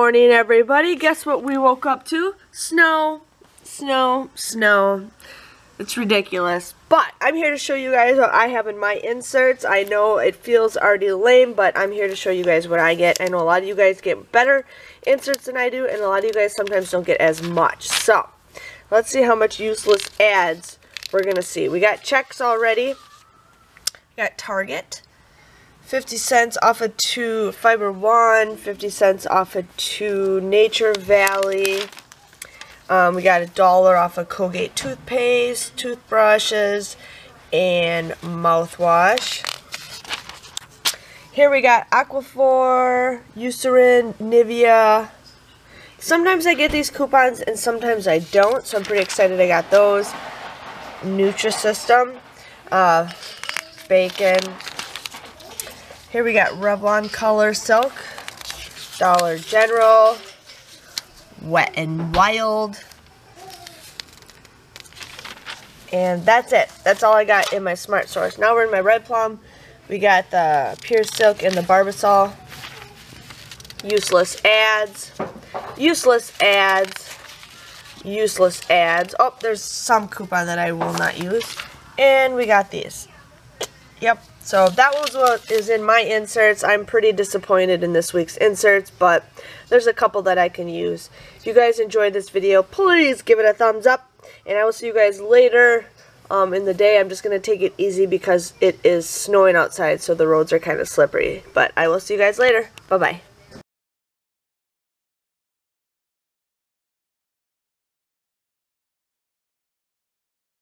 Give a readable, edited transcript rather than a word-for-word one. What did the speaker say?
morning, everybody. Guess what we woke up to? Snow, snow, snow. It's ridiculous. But I'm here to show you guys what I have in my inserts. I know it feels already lame, but I'm here to show you guys what I get. I know a lot of you guys get better inserts than I do, and a lot of you guys sometimes don't get as much. So, let's see how much useless ads we're going to see. We got checks already. We got Target. 50 cents off of 2 Fiber One, 50 cents off of 2 Nature Valley. We got $1 off of Colgate toothpaste, toothbrushes, and mouthwash. Here we got Aquaphor, Eucerin, Nivea. Sometimes I get these coupons and sometimes I don't, so I'm pretty excited I got those. Nutrisystem, Bacon. Here we got Revlon Color Silk, Dollar General, Wet n Wild, and that's it. That's all I got in my Smart Source. Now we're in my Red Plum. We got the Pure Silk and the Barbasol. Useless ads, useless ads, useless ads. Oh, there's some coupon that I will not use. And we got these. Yep. So that was what is in my inserts. I'm pretty disappointed in this week's inserts, but there's a couple that I can use. If you guys enjoyed this video, please give it a thumbs up, and I will see you guys later in the day. I'm just going to take it easy because it is snowing outside, so the roads are kind of slippery. But I will see you guys later. Bye-bye.